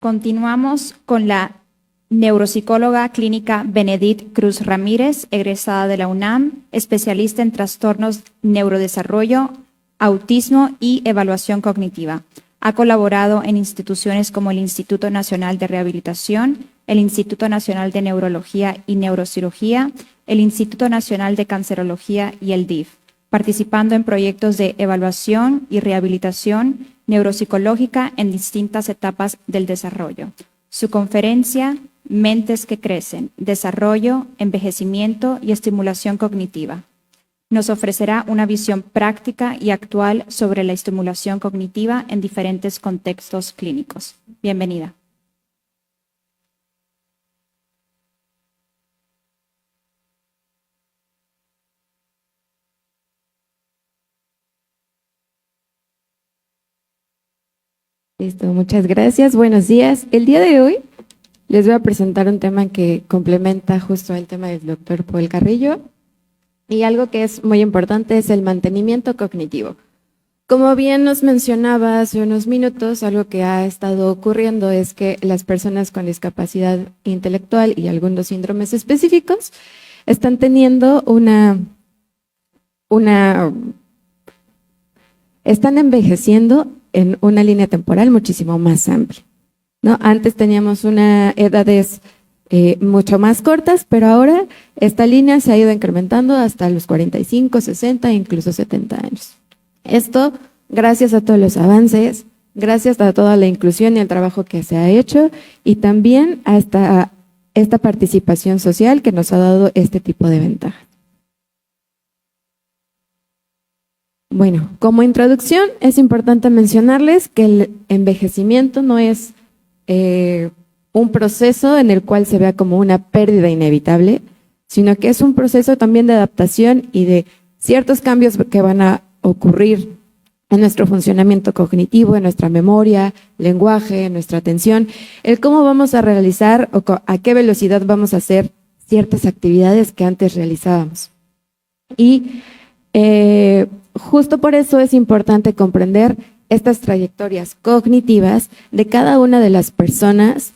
Continuamos con la neuropsicóloga clínica Benedit Cruz Ramírez, egresada de la UNAM, especialista en trastornos neurodesarrollo, autismo y evaluación cognitiva. Ha colaborado en instituciones como el Instituto Nacional de Rehabilitación, el Instituto Nacional de Neurología y Neurocirugía, el Instituto Nacional de Cancerología y el DIF, participando en proyectos de evaluación y rehabilitación neuropsicológica en distintas etapas del desarrollo. Su conferencia, Mentes que crecen, desarrollo, envejecimiento y estimulación cognitiva, nos ofrecerá una visión práctica y actual sobre la estimulación cognitiva en diferentes contextos clínicos. Bienvenida. Listo, muchas gracias. Buenos días. El día de hoy les voy a presentar un tema que complementa justo el tema del doctor Paul Carrillo, y algo que es muy importante es el mantenimiento cognitivo. Como bien nos mencionaba hace unos minutos, algo que ha estado ocurriendo es que las personas con discapacidad intelectual y algunos síndromes específicos están teniendo están envejeciendo en una línea temporal muchísimo más amplia, ¿no? Antes teníamos edades mucho más cortas, pero ahora esta línea se ha ido incrementando hasta los 45, 60 e incluso 70 años. Esto gracias a todos los avances, gracias a toda la inclusión y el trabajo que se ha hecho, y también a esta participación social que nos ha dado este tipo de ventajas. Bueno, como introducción es importante mencionarles que el envejecimiento no es un proceso en el cual se vea como una pérdida inevitable, sino que es un proceso también de adaptación y de ciertos cambios que van a ocurrir en nuestro funcionamiento cognitivo, en nuestra memoria, lenguaje, en nuestra atención, el cómo vamos a realizar o a qué velocidad vamos a hacer ciertas actividades que antes realizábamos. Y justo por eso es importante comprender estas trayectorias cognitivas de cada una de las personas,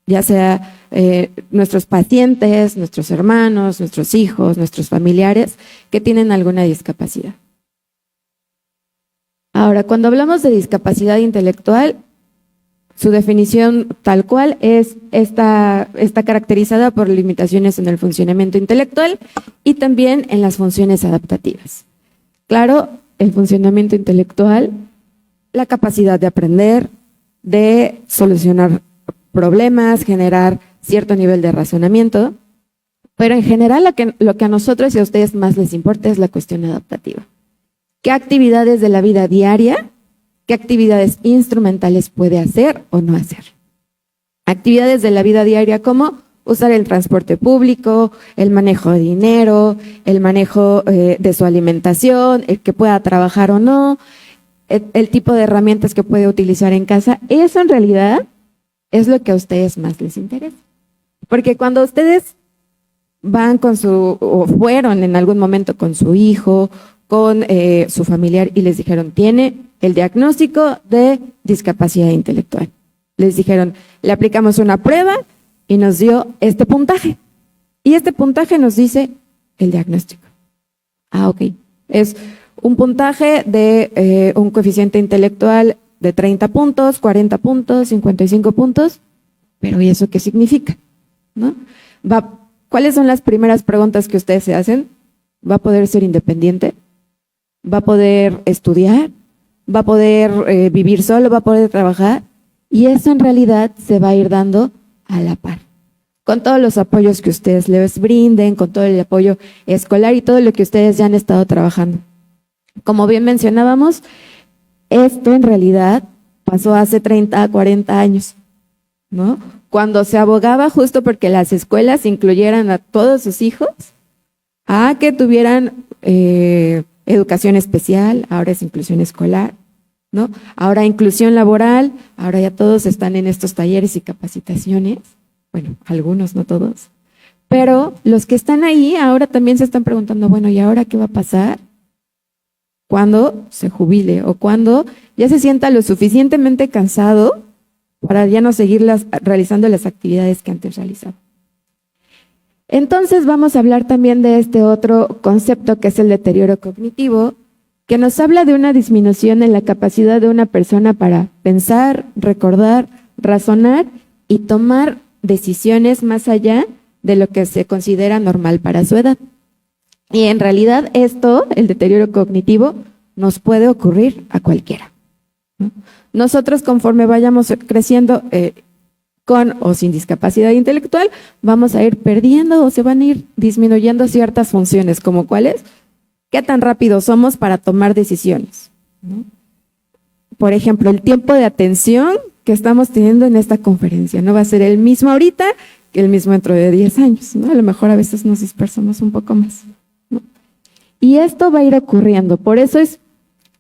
ya sea nuestros pacientes, nuestros hermanos, nuestros hijos, nuestros familiares que tienen alguna discapacidad. Ahora, cuando hablamos de discapacidad intelectual, su definición tal cual está caracterizada por limitaciones en el funcionamiento intelectual y también en las funciones adaptativas. Claro, el funcionamiento intelectual, la capacidad de aprender, de solucionar problemas, generar cierto nivel de razonamiento, pero en general lo que a nosotros y a ustedes más les importa es la cuestión adaptativa. ¿Qué actividades de la vida diaria, qué actividades instrumentales puede hacer o no hacer? Actividades de la vida diaria como usar el transporte público, el manejo de dinero, el manejo de su alimentación, el que pueda trabajar o no, el tipo de herramientas que puede utilizar en casa. Eso en realidad es lo que a ustedes más les interesa. Porque cuando ustedes van o fueron en algún momento con su hijo, con su familiar y les dijeron, tiene el diagnóstico de discapacidad intelectual. Les dijeron, le aplicamos una prueba y nos dio este puntaje. Y este puntaje nos dice el diagnóstico. Ok. Es un puntaje de un coeficiente intelectual de 30 puntos, 40 puntos, 55 puntos. Pero ¿y eso qué significa? ¿No? ¿Cuáles son las primeras preguntas que ustedes se hacen? ¿Va a poder ser independiente? ¿Va a poder estudiar? ¿Va a poder vivir solo? ¿Va a poder trabajar? Y eso en realidad se va a ir dando a la par, con todos los apoyos que ustedes les brinden, con todo el apoyo escolar y todo lo que ustedes ya han estado trabajando. Como bien mencionábamos, esto en realidad pasó hace 30 a 40 años, ¿no? Cuando se abogaba justo porque las escuelas incluyeran a todos sus hijos, a que tuvieran educación especial, ahora es inclusión escolar, ¿no? Ahora inclusión laboral, ahora ya todos están en estos talleres y capacitaciones, bueno, algunos, no todos, pero los que están ahí ahora también se están preguntando, bueno, ¿y ahora qué va a pasar cuando se jubile o cuando ya se sienta lo suficientemente cansado para ya no seguir realizando las actividades que antes realizaba. Entonces vamos a hablar también de este otro concepto que es el deterioro cognitivo, que nos habla de una disminución en la capacidad de una persona para pensar, recordar, razonar y tomar decisiones más allá de lo que se considera normal para su edad. Y en realidad esto, el deterioro cognitivo, nos puede ocurrir a cualquiera, ¿no? Nosotros, conforme vayamos creciendo con o sin discapacidad intelectual, vamos a ir perdiendo o se van a ir disminuyendo ciertas funciones, como cuáles. ¿Qué tan rápido somos para tomar decisiones, ¿no? Por ejemplo, el tiempo de atención que estamos teniendo en esta conferencia no va a ser el mismo ahorita que el mismo dentro de 10 años, ¿no? A lo mejor a veces nos dispersamos un poco más, ¿no? Y esto va a ir ocurriendo, por eso es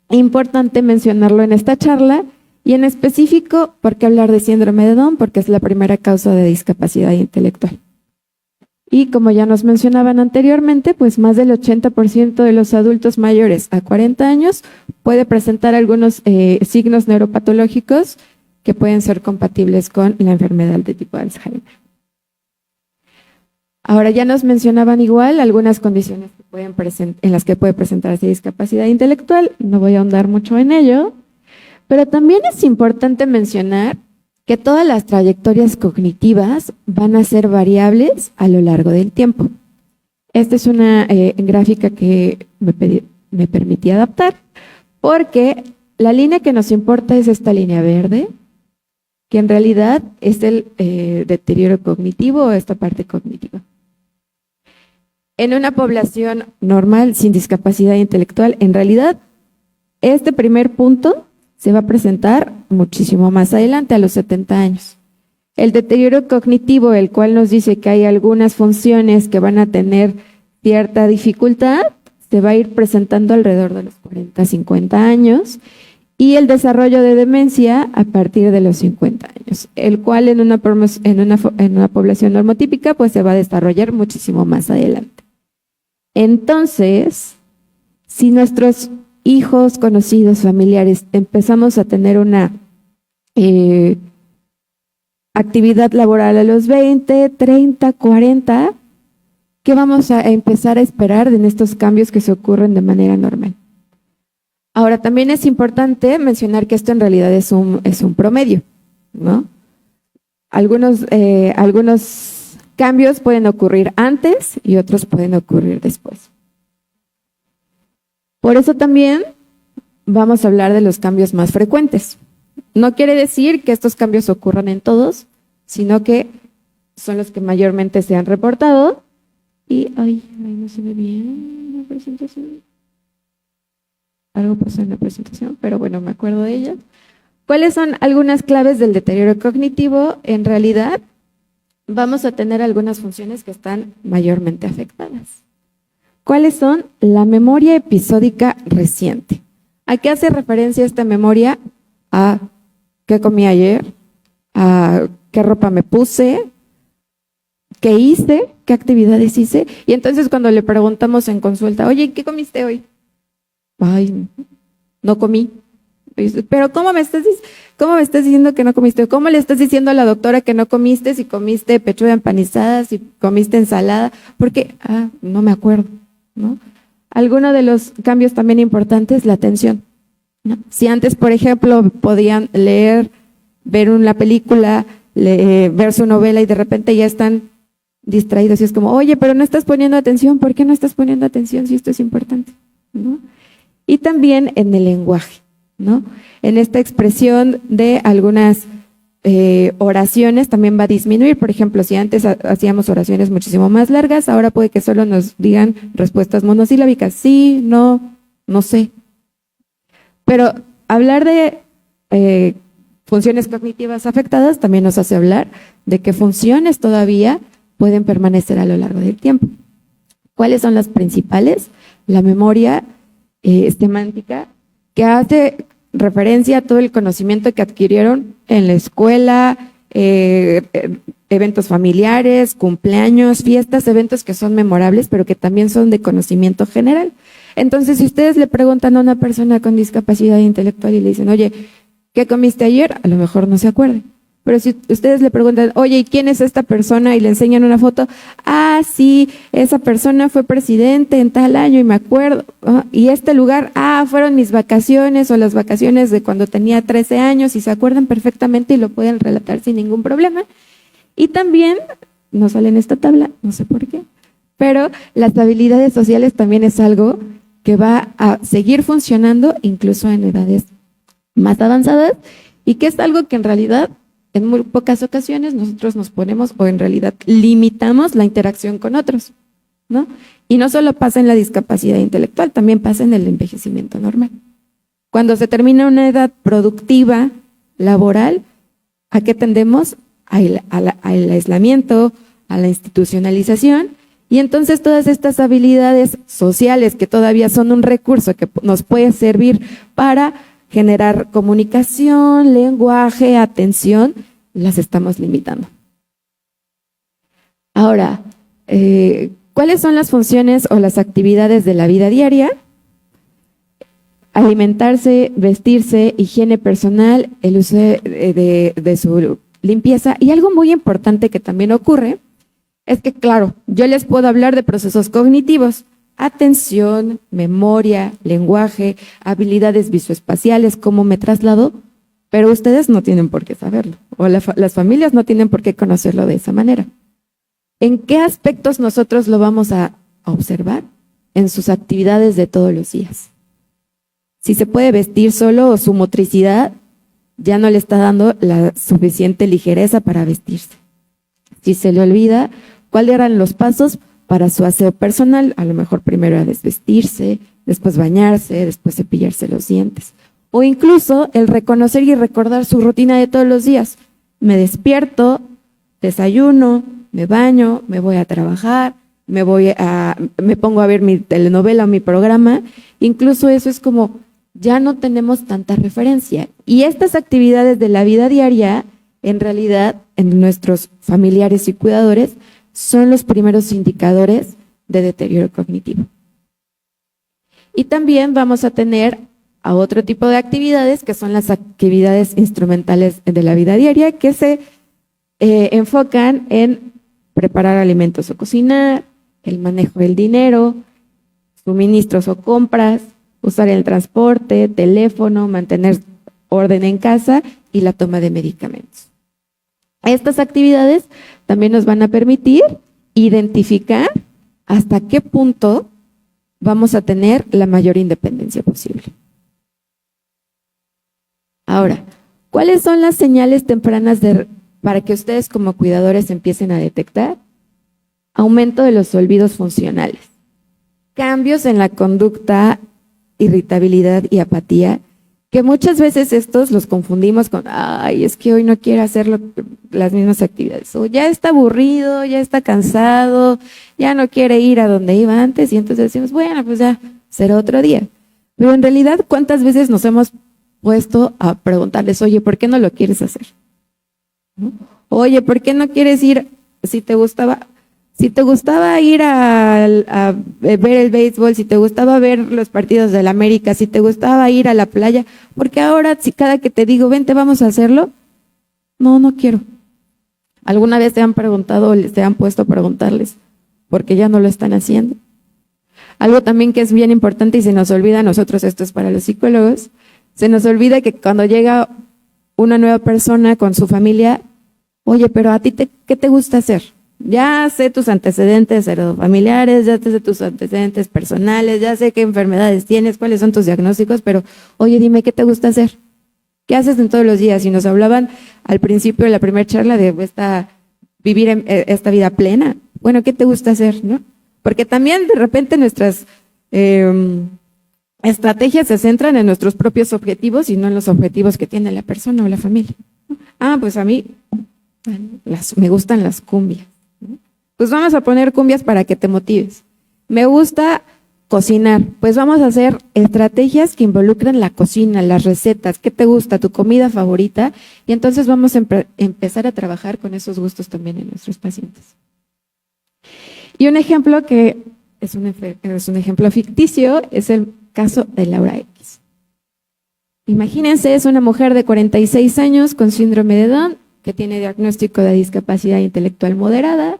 importante mencionarlo en esta charla y en específico, ¿por qué hablar de síndrome de Down? Porque es la primera causa de discapacidad intelectual. Y como ya nos mencionaban anteriormente, pues más del 80% de los adultos mayores a 40 años puede presentar algunos signos neuropatológicos que pueden ser compatibles con la enfermedad de tipo Alzheimer. Ahora ya nos mencionaban igual algunas condiciones que en las que puede presentarse discapacidad intelectual, no voy a ahondar mucho en ello, pero también es importante mencionar que todas las trayectorias cognitivas van a ser variables a lo largo del tiempo. Esta es una gráfica que me permití adaptar, porque la línea que nos importa es esta línea verde, que en realidad es el deterioro cognitivo o esta parte cognitiva. En una población normal sin discapacidad intelectual, en realidad, este primer punto se va a presentar muchísimo más adelante, a los 70 años. El deterioro cognitivo, el cual nos dice que hay algunas funciones que van a tener cierta dificultad, se va a ir presentando alrededor de los 40, 50 años, y el desarrollo de demencia a partir de los 50 años, el cual en una población normotípica pues se va a desarrollar muchísimo más adelante. Entonces, si nuestros hijos, conocidos, familiares, empezamos a tener una actividad laboral a los 20, 30, 40, ¿qué vamos a empezar a esperar en estos cambios que se ocurren de manera normal? Ahora, también es importante mencionar que esto en realidad es un promedio, ¿no? Algunos cambios pueden ocurrir antes y otros pueden ocurrir después. Por eso también vamos a hablar de los cambios más frecuentes. No quiere decir que estos cambios ocurran en todos, sino que son los que mayormente se han reportado. Y, ahí no se ve bien la presentación. Algo pasó en la presentación, pero bueno, me acuerdo de ella. ¿Cuáles son algunas claves del deterioro cognitivo? En realidad, vamos a tener algunas funciones que están mayormente afectadas. ¿Cuáles son? La memoria episódica reciente. ¿A qué hace referencia esta memoria? A qué comí ayer, a qué ropa me puse, qué hice, qué actividades hice. Y entonces cuando le preguntamos en consulta, oye, ¿qué comiste hoy? Ay, no comí. Pero ¿cómo me estás diciendo que no comiste? ¿Cómo le estás diciendo a la doctora que no comiste si comiste pechuga empanizada, si comiste ensalada? Porque, no me acuerdo, ¿no? Alguno de los cambios también importantes, la atención, ¿no? Si antes, por ejemplo, podían leer, ver una película, ver su novela y de repente ya están distraídos y es como, oye, pero no estás poniendo atención, ¿por qué no estás poniendo atención si esto es importante? ¿No? Y también en el lenguaje, ¿no? En esta expresión de algunas oraciones también va a disminuir. Por ejemplo, si antes hacíamos oraciones muchísimo más largas, ahora puede que solo nos digan respuestas monosilábicas, sí, no, no sé. Pero hablar de funciones cognitivas afectadas también nos hace hablar de qué funciones todavía pueden permanecer a lo largo del tiempo. ¿Cuáles son las principales? La memoria semántica, que hace referencia a todo el conocimiento que adquirieron en la escuela, eventos familiares, cumpleaños, fiestas, eventos que son memorables, pero que también son de conocimiento general. Entonces, si ustedes le preguntan a una persona con discapacidad intelectual y le dicen, oye, ¿qué comiste ayer? A lo mejor no se acuerden, Pero si ustedes le preguntan, oye, ¿y quién es esta persona? Y le enseñan una foto, ah, sí, esa persona fue presidente en tal año y me acuerdo. Y este lugar, fueron mis vacaciones o las vacaciones de cuando tenía 13 años y se acuerdan perfectamente y lo pueden relatar sin ningún problema. Y también, no sale en esta tabla, no sé por qué, pero las habilidades sociales también es algo que va a seguir funcionando incluso en edades más avanzadas y que es algo que en realidad en muy pocas ocasiones nosotros nos ponemos o en realidad limitamos la interacción con otros, ¿no? Y no solo pasa en la discapacidad intelectual, también pasa en el envejecimiento normal. Cuando se termina una edad productiva, laboral, ¿a qué tendemos? Al aislamiento, a la institucionalización, y entonces todas estas habilidades sociales que todavía son un recurso que nos puede servir para generar comunicación, lenguaje, atención, las estamos limitando. Ahora, ¿cuáles son las funciones o las actividades de la vida diaria? Alimentarse, vestirse, higiene personal, el uso de su limpieza. Y algo muy importante que también ocurre es que, claro, yo les puedo hablar de procesos cognitivos, atención, memoria, lenguaje, habilidades visoespaciales, cómo me traslado, pero ustedes no tienen por qué saberlo, o las familias no tienen por qué conocerlo de esa manera. ¿En qué aspectos nosotros lo vamos a observar? En sus actividades de todos los días. Si se puede vestir solo o su motricidad ya no le está dando la suficiente ligereza para vestirse. Si se le olvida, ¿cuáles eran los pasos para su aseo personal? A lo mejor primero era desvestirse, después bañarse, después cepillarse los dientes. O incluso el reconocer y recordar su rutina de todos los días. Me despierto, desayuno, me baño, me voy a trabajar, me pongo a ver mi telenovela o mi programa. Incluso eso es como, ya no tenemos tanta referencia. Y estas actividades de la vida diaria, en realidad, en nuestros familiares y cuidadores, son los primeros indicadores de deterioro cognitivo. Y también vamos a tener a otro tipo de actividades, que son las actividades instrumentales de la vida diaria, que se enfocan en preparar alimentos o cocinar, el manejo del dinero, suministros o compras, usar el transporte, teléfono, mantener orden en casa y la toma de medicamentos. Estas actividades también nos van a permitir identificar hasta qué punto vamos a tener la mayor independencia posible. Ahora, ¿cuáles son las señales tempranas para que ustedes como cuidadores empiecen a detectar? Aumento de los olvidos funcionales, cambios en la conducta, irritabilidad y apatía, que muchas veces estos los confundimos con, es que hoy no quiere hacer las mismas actividades, o ya está aburrido, ya está cansado, ya no quiere ir a donde iba antes, y entonces decimos, bueno, pues ya será otro día. Pero en realidad, ¿cuántas veces nos hemos puesto a preguntarles, oye, ¿por qué no lo quieres hacer? ¿No? Oye, ¿por qué no quieres ir? Si te gustaba ir a ver el béisbol, si te gustaba ver los partidos de la América, si te gustaba ir a la playa, porque ahora si cada que te digo, vente, vamos a hacerlo, no quiero. ¿Alguna vez te han preguntado o te han puesto a preguntarles por qué ya no lo están haciendo? Algo también que es bien importante y se nos olvida a nosotros, esto es para los psicólogos, se nos olvida que cuando llega una nueva persona con su familia, oye, pero a ti ¿qué te gusta hacer? Ya sé tus antecedentes heredofamiliares, ya sé tus antecedentes personales, ya sé qué enfermedades tienes, cuáles son tus diagnósticos, pero oye, dime, ¿qué te gusta hacer? ¿Qué haces en todos los días? Y nos hablaban al principio de la primera charla de vivir esta vida plena. Bueno, ¿qué te gusta hacer? ¿No? Porque también de repente nuestras estrategias se centran en nuestros propios objetivos y no en los objetivos que tiene la persona o la familia. Pues a mí me gustan las cumbias. Pues vamos a poner cumbias para que te motives. Me gusta cocinar, pues vamos a hacer estrategias que involucren la cocina, las recetas, qué te gusta, tu comida favorita, y entonces vamos a empezar a trabajar con esos gustos también en nuestros pacientes. Y un ejemplo que es un ejemplo ficticio es el caso de Laura X. Imagínense, es una mujer de 46 años con síndrome de Down, que tiene diagnóstico de discapacidad intelectual moderada,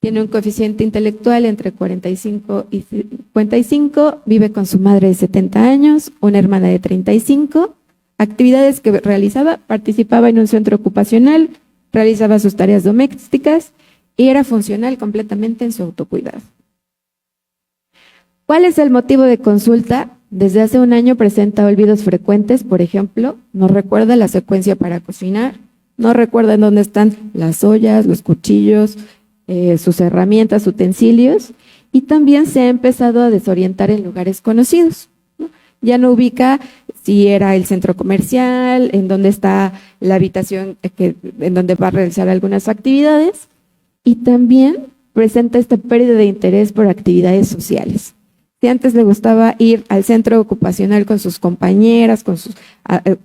tiene un coeficiente intelectual entre 45 y 55, vive con su madre de 70 años, una hermana de 35, actividades que realizaba: participaba en un centro ocupacional, realizaba sus tareas domésticas y era funcional completamente en su autocuidado. ¿Cuál es el motivo de consulta? Desde hace un año presenta olvidos frecuentes, por ejemplo, no recuerda la secuencia para cocinar, no recuerda en dónde están las ollas, los cuchillos, sus herramientas, utensilios, y también se ha empezado a desorientar en lugares conocidos, ¿no? Ya no ubica si era el centro comercial, en dónde está la habitación en donde va a realizar algunas actividades, y también presenta esta pérdida de interés por actividades sociales. Si antes le gustaba ir al centro ocupacional con sus compañeras,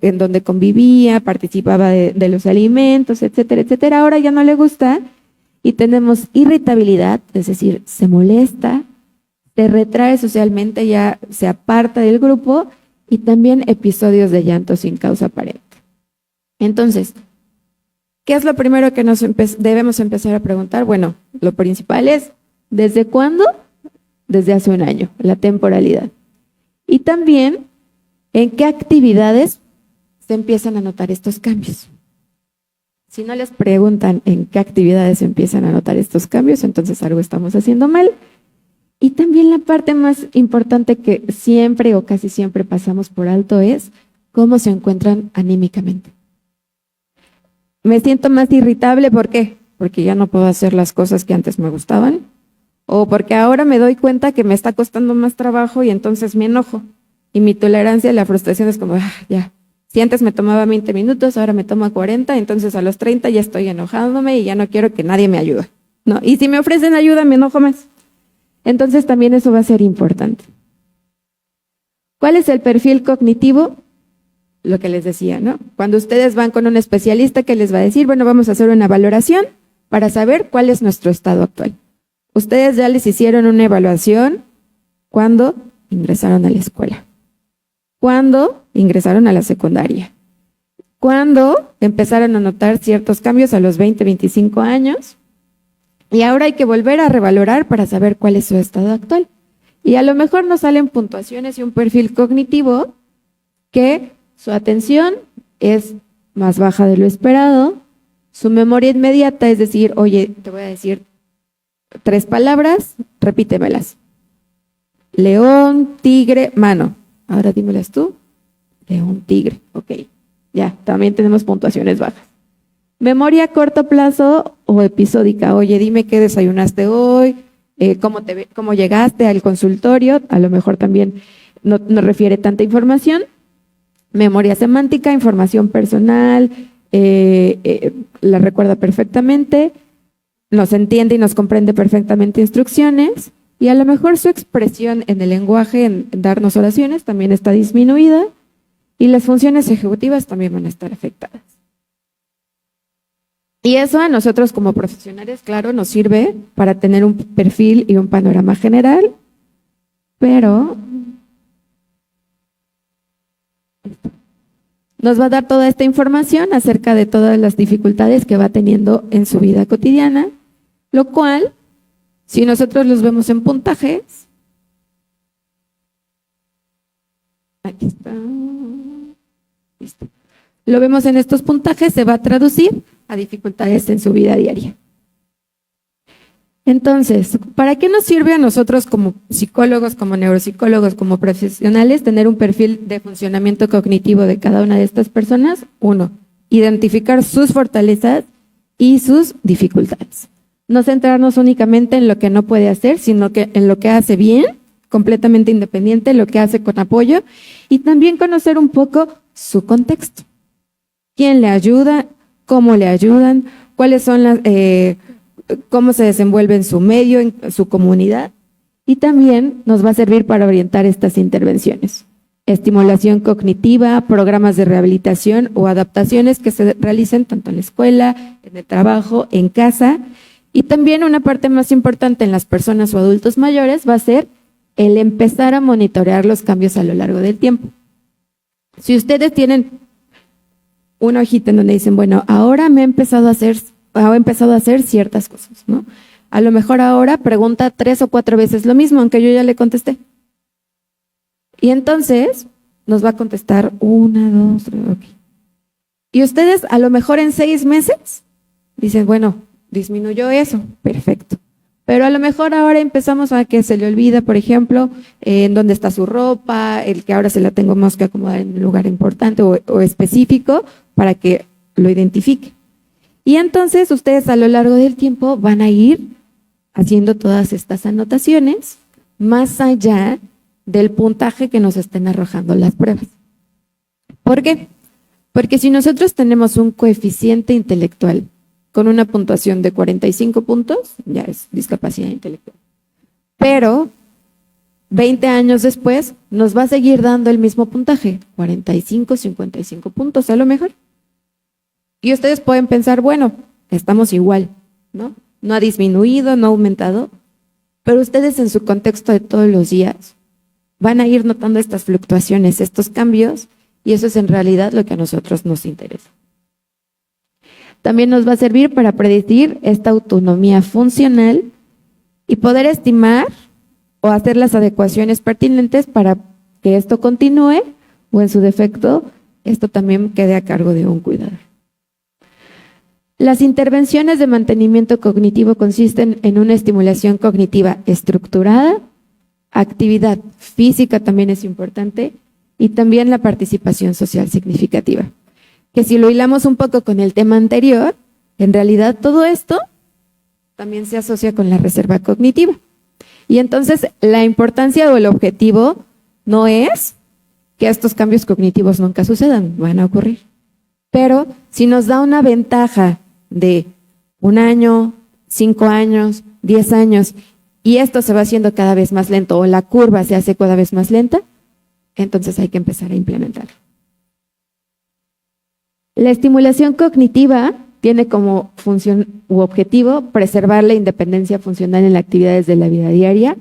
en donde convivía, participaba de los alimentos, etcétera, etcétera, ahora ya no le gusta. Y tenemos irritabilidad, es decir, se molesta, se retrae socialmente, ya se aparta del grupo, y también episodios de llanto sin causa aparente. Entonces, ¿qué es lo primero que debemos empezar a preguntar? Bueno, lo principal es, ¿desde cuándo? Desde hace un año, la temporalidad. Y también, ¿en qué actividades se empiezan a notar estos cambios? Si no les preguntan en qué actividades empiezan a notar estos cambios, entonces algo estamos haciendo mal. Y también la parte más importante que siempre o casi siempre pasamos por alto es cómo se encuentran anímicamente. Me siento más irritable, ¿por qué? Porque ya no puedo hacer las cosas que antes me gustaban, o porque ahora me doy cuenta que me está costando más trabajo y entonces me enojo. Y mi tolerancia a la frustración es como, ya. Si antes me tomaba 20 minutos, ahora me toma 40, entonces a los 30 ya estoy enojándome y ya no quiero que nadie me ayude, ¿no? Y si me ofrecen ayuda, me enojo más. Entonces también eso va a ser importante. ¿Cuál es el perfil cognitivo? Lo que les decía, ¿no? Cuando ustedes van con un especialista que les va a decir, bueno, vamos a hacer una valoración para saber cuál es nuestro estado actual. Ustedes ya les hicieron una evaluación cuando ingresaron a la escuela, cuando ingresaron a la secundaria, cuando empezaron a notar ciertos cambios a los 20, 25 años, y ahora hay que volver a revalorar para saber cuál es su estado actual. Y a lo mejor nos salen puntuaciones y un perfil cognitivo que su atención es más baja de lo esperado, su memoria inmediata, es decir, oye, te voy a decir 3 palabras, repítemelas. León, tigre, mano. Ahora dímelas tú. León, tigre. Ok, ya, también tenemos puntuaciones bajas. Memoria a corto plazo o episódica. Oye, dime qué desayunaste hoy, cómo llegaste al consultorio. A lo mejor también no refiere tanta información. Memoria semántica, información personal, la recuerda perfectamente, nos entiende y nos comprende perfectamente instrucciones, y a lo mejor su expresión en el lenguaje, en darnos oraciones, también está disminuida, y las funciones ejecutivas también van a estar afectadas. Y eso a nosotros como profesionales, claro, nos sirve para tener un perfil y un panorama general, pero nos va a dar toda esta información acerca de todas las dificultades que va teniendo en su vida cotidiana, lo cual, si nosotros los vemos en puntajes, aquí está, listo. Lo vemos en estos puntajes, se va a traducir a dificultades en su vida diaria. Entonces, ¿para qué nos sirve a nosotros como psicólogos, como neuropsicólogos, como profesionales tener un perfil de funcionamiento cognitivo de cada una de estas personas? 1, identificar sus fortalezas y sus dificultades. No centrarnos únicamente en lo que no puede hacer, sino que en lo que hace bien, completamente independiente, lo que hace con apoyo, y también conocer un poco su contexto. ¿Quién le ayuda? ¿Cómo le ayudan? ¿Cuáles son las... cómo se desenvuelve en su medio, en su comunidad, y también nos va a servir para orientar estas intervenciones. Estimulación cognitiva, programas de rehabilitación o adaptaciones que se realicen tanto en la escuela, en el trabajo, en casa, y también una parte más importante en las personas o adultos mayores va a ser el empezar a monitorear los cambios a lo largo del tiempo. Si ustedes tienen una hojita en donde dicen, bueno, ahora he empezado a hacer ciertas cosas, ¿no? A lo mejor ahora pregunta 3 o 4 veces lo mismo, aunque yo ya le contesté. Y entonces nos va a contestar 1, 2, 3, ok. Y ustedes a lo mejor en 6 meses dicen, bueno, disminuyó eso, perfecto. Pero a lo mejor ahora empezamos a que se le olvida, por ejemplo, en dónde está su ropa, el que ahora se la tengamos que acomodar en un lugar importante o específico para que lo identifique. Y entonces ustedes a lo largo del tiempo van a ir haciendo todas estas anotaciones más allá del puntaje que nos estén arrojando las pruebas. ¿Por qué? Porque si nosotros tenemos un coeficiente intelectual con una puntuación de 45 puntos, ya es discapacidad intelectual. Pero 20 años después nos va a seguir dando el mismo puntaje, 45, 55 puntos a lo mejor. Y ustedes pueden pensar, bueno, estamos igual, ¿no? No ha disminuido, no ha aumentado, pero ustedes en su contexto de todos los días van a ir notando estas fluctuaciones, estos cambios, y eso es en realidad lo que a nosotros nos interesa. También nos va a servir para predecir esta autonomía funcional y poder estimar o hacer las adecuaciones pertinentes para que esto continúe o en su defecto esto también quede a cargo de un cuidador. Las intervenciones de mantenimiento cognitivo consisten en una estimulación cognitiva estructurada, actividad física también es importante y también la participación social significativa. Que si lo hilamos un poco con el tema anterior, en realidad todo esto también se asocia con la reserva cognitiva. Y entonces la importancia o el objetivo no es que estos cambios cognitivos nunca sucedan, van a ocurrir. Pero si nos da una ventaja de 1 año, 5 años, 10 años, y esto se va haciendo cada vez más lento o la curva se hace cada vez más lenta, entonces hay que empezar a implementarlo. La estimulación cognitiva tiene como función u objetivo preservar la independencia funcional en las actividades de la vida diaria.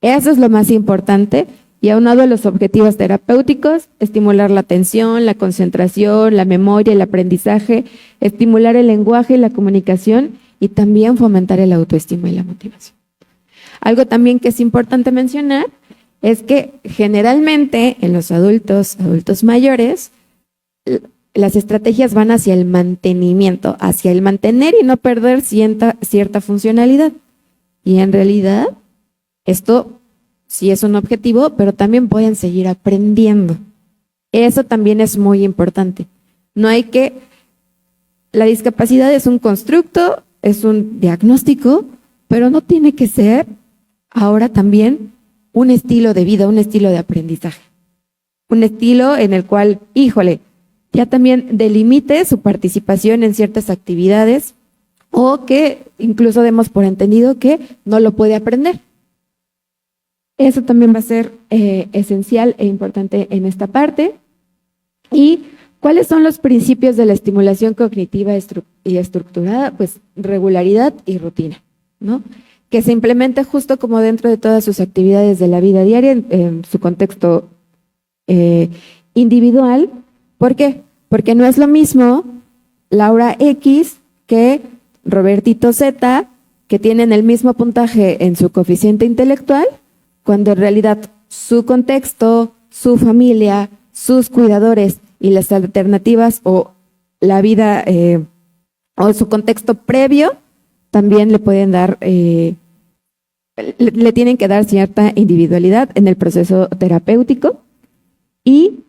Eso es lo más importante. Y aunado a los objetivos terapéuticos, estimular la atención, la concentración, la memoria, el aprendizaje, estimular el lenguaje y la comunicación y también fomentar el autoestima y la motivación. Algo también que es importante mencionar es que generalmente en los adultos mayores, las estrategias van hacia el mantenimiento, hacia el mantener y no perder cierta funcionalidad. Y en realidad, esto sí es un objetivo, pero también pueden seguir aprendiendo. Eso también es muy importante. La discapacidad es un constructo, es un diagnóstico, pero no tiene que ser ahora también un estilo de vida, un estilo de aprendizaje. Un estilo en el cual, ya también delimite su participación en ciertas actividades o que incluso demos por entendido que no lo puede aprender. Eso también va a ser esencial e importante en esta parte. ¿Y cuáles son los principios de la estimulación cognitiva y estructurada? Pues regularidad y rutina, ¿no? Que se implemente justo como dentro de todas sus actividades de la vida diaria en su contexto individual. ¿Por qué? Porque no es lo mismo Laura X que Robertito Z, que tienen el mismo puntaje en su coeficiente intelectual, cuando en realidad su contexto, su familia, sus cuidadores y las alternativas o la vida o su contexto previo también le pueden dar, le tienen que dar cierta individualidad en el proceso terapéutico. Y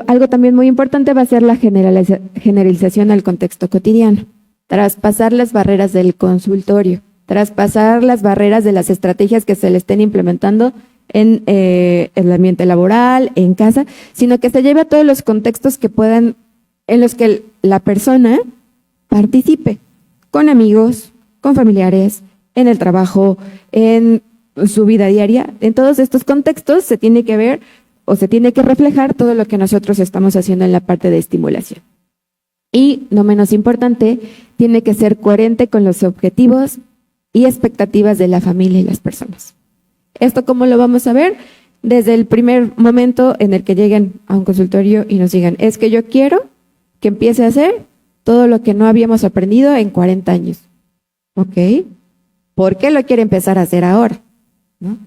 algo también muy importante va a ser la generalización al contexto cotidiano, traspasar las barreras del consultorio, traspasar las barreras de las estrategias que se le estén implementando en el ambiente laboral, en casa, sino que se lleve a todos los contextos en los que la persona participe, con amigos, con familiares, en el trabajo, en su vida diaria. En todos estos contextos se tiene que ver o se tiene que reflejar todo lo que nosotros estamos haciendo en la parte de estimulación. Y, no menos importante, tiene que ser coherente con los objetivos y expectativas de la familia y las personas. ¿Esto cómo lo vamos a ver? Desde el primer momento en el que lleguen a un consultorio y nos digan, es que yo quiero que empiece a hacer todo lo que no habíamos aprendido en 40 años. ¿Ok? ¿Por qué lo quiere empezar a hacer ahora? ¿No?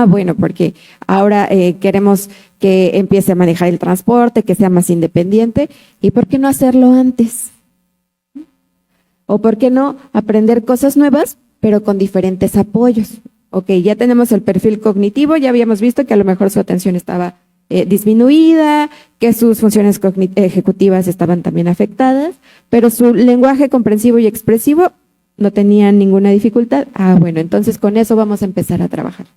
Bueno, porque ahora queremos que empiece a manejar el transporte, que sea más independiente. ¿Y por qué no hacerlo antes? ¿O por qué no aprender cosas nuevas, pero con diferentes apoyos? Ok, ya tenemos el perfil cognitivo, ya habíamos visto que a lo mejor su atención estaba disminuida, que sus funciones ejecutivas estaban también afectadas, pero su lenguaje comprensivo y expresivo no tenía ninguna dificultad. Bueno, entonces con eso vamos a empezar a trabajar.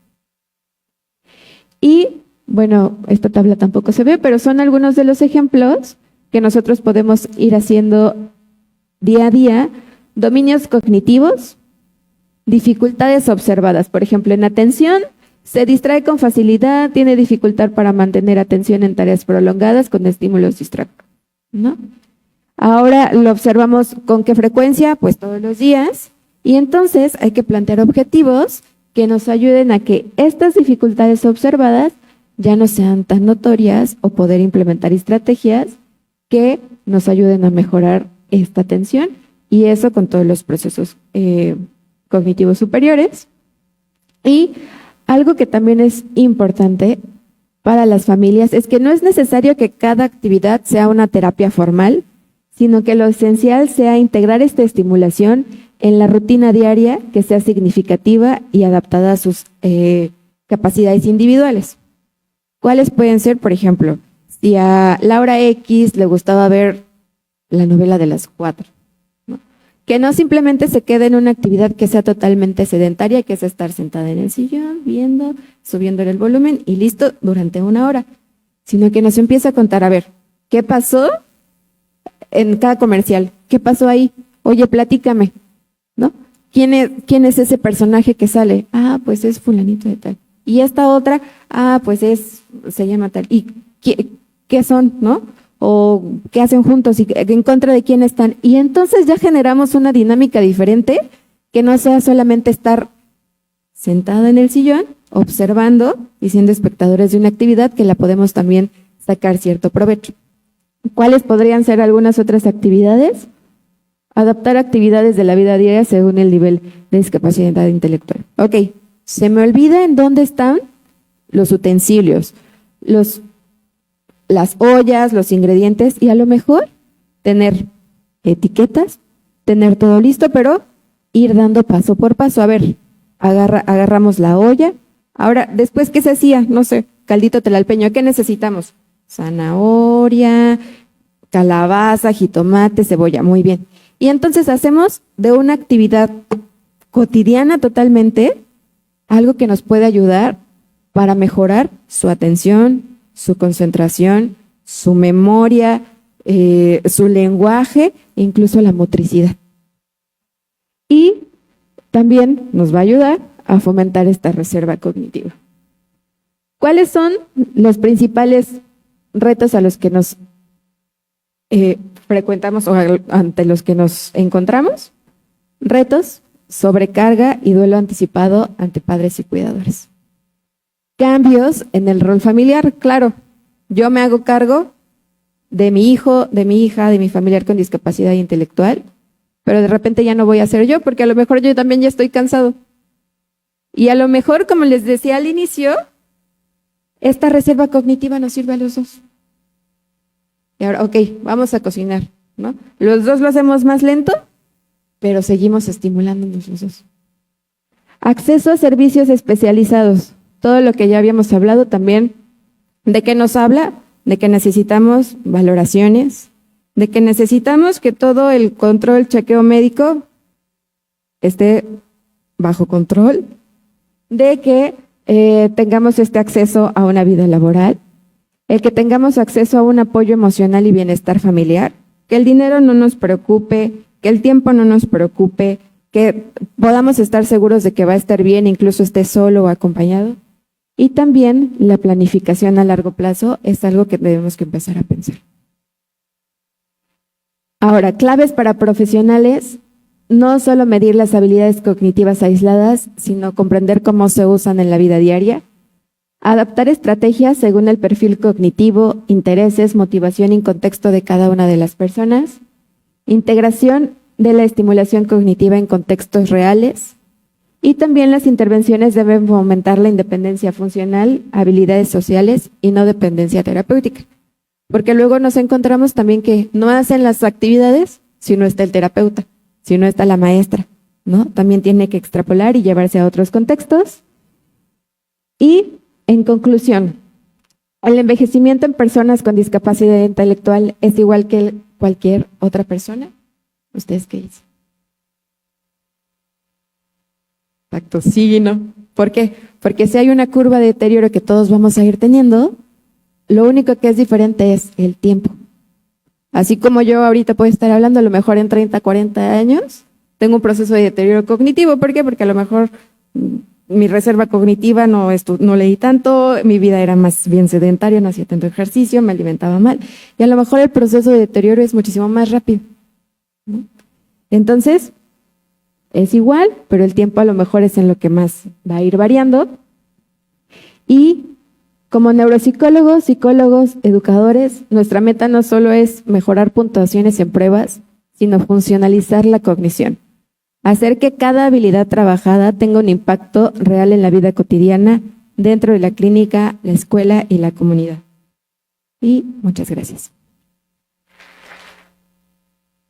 Y bueno, esta tabla tampoco se ve, pero son algunos de los ejemplos que nosotros podemos ir haciendo día a día. Dominios cognitivos, dificultades observadas. Por ejemplo, en atención, se distrae con facilidad, tiene dificultad para mantener atención en tareas prolongadas con estímulos distractores, ¿no? Ahora lo observamos con qué frecuencia, pues todos los días, y entonces hay que plantear objetivos que nos ayuden a que estas dificultades observadas ya no sean tan notorias o poder implementar estrategias que nos ayuden a mejorar esta atención, y eso con todos los procesos cognitivos superiores. Y algo que también es importante para las familias es que no es necesario que cada actividad sea una terapia formal, sino que lo esencial sea integrar esta estimulación en la rutina diaria que sea significativa y adaptada a sus capacidades individuales. ¿Cuáles pueden ser? Por ejemplo, si a Laura X le gustaba ver la novela de las 4, ¿no? Que no simplemente se quede en una actividad que sea totalmente sedentaria, que es estar sentada en el sillón, viendo, subiendo el volumen y listo durante 1 hora, sino que nos empieza a contar, a ver, ¿qué pasó en cada comercial? ¿Qué pasó ahí? Oye, platícame, ¿no? ¿Quién es ese personaje que sale? Pues es fulanito de tal. Y esta otra, pues se llama tal. ¿Y qué son, no? O qué hacen juntos y en contra de quién están. Y entonces ya generamos una dinámica diferente que no sea solamente estar sentada en el sillón, observando y siendo espectadores de una actividad que la podemos también sacar cierto provecho. ¿Cuáles podrían ser algunas otras actividades? Adaptar actividades de la vida diaria según el nivel de discapacidad intelectual. Ok, se me olvida en dónde están los utensilios, las ollas, los ingredientes, y a lo mejor tener etiquetas, tener todo listo, pero ir dando paso por paso. A ver, agarramos la olla. Ahora, después, ¿qué se hacía? No sé, caldito tlalpeño. ¿Qué necesitamos? Zanahoria, calabaza, jitomate, cebolla. Muy bien. Y entonces hacemos de una actividad cotidiana totalmente algo que nos puede ayudar para mejorar su atención, su concentración, su memoria, su lenguaje, e incluso la motricidad. Y también nos va a ayudar a fomentar esta reserva cognitiva. ¿Cuáles son los principales retos a los que nos frecuentamos o ante los que nos encontramos? Retos, sobrecarga y duelo anticipado ante padres y cuidadores. Cambios en el rol familiar. Claro, yo me hago cargo de mi hijo, de mi hija, de mi familiar con discapacidad intelectual, pero de repente ya no voy a ser yo, porque a lo mejor yo también ya estoy cansado. Y a lo mejor, como les decía al inicio, esta reserva cognitiva nos sirve a los dos. Y ahora, ok, vamos a cocinar, ¿no? Los dos lo hacemos más lento, pero seguimos estimulándonos los dos. Acceso a servicios especializados. Todo lo que ya habíamos hablado también. ¿De qué nos habla? De que necesitamos valoraciones, de que necesitamos que todo el control, chequeo médico esté bajo control, de que tengamos este acceso a una vida laboral, el que tengamos acceso a un apoyo emocional y bienestar familiar, que el dinero no nos preocupe, que el tiempo no nos preocupe, que podamos estar seguros de que va a estar bien, incluso esté solo o acompañado. Y también la planificación a largo plazo es algo que debemos que empezar a pensar. Ahora, claves para profesionales, no solo medir las habilidades cognitivas aisladas, sino comprender cómo se usan en la vida diaria. Adaptar estrategias según el perfil cognitivo, intereses, motivación y contexto de cada una de las personas. Integración de la estimulación cognitiva en contextos reales. Y también las intervenciones deben fomentar la independencia funcional, habilidades sociales y no dependencia terapéutica. Porque luego nos encontramos también que no hacen las actividades si no está el terapeuta, si no está la maestra, ¿no? También tiene que extrapolar y llevarse a otros contextos. Y, en conclusión, el envejecimiento en personas con discapacidad intelectual es igual que cualquier otra persona. ¿Ustedes qué dicen? Exacto, sí y no. ¿Por qué? Porque si hay una curva de deterioro que todos vamos a ir teniendo, lo único que es diferente es el tiempo. Así como yo ahorita puedo estar hablando, a lo mejor en 30, 40 años, tengo un proceso de deterioro cognitivo. ¿Por qué? Porque a lo mejor mi reserva cognitiva no leí tanto, mi vida era más bien sedentaria, no hacía tanto ejercicio, me alimentaba mal. Y a lo mejor el proceso de deterioro es muchísimo más rápido, ¿no? Entonces, es igual, pero el tiempo a lo mejor es en lo que más va a ir variando. Y como neuropsicólogos, psicólogos, educadores, nuestra meta no solo es mejorar puntuaciones en pruebas, sino funcionalizar la cognición. Hacer que cada habilidad trabajada tenga un impacto real en la vida cotidiana, dentro de la clínica, la escuela y la comunidad. Y muchas gracias.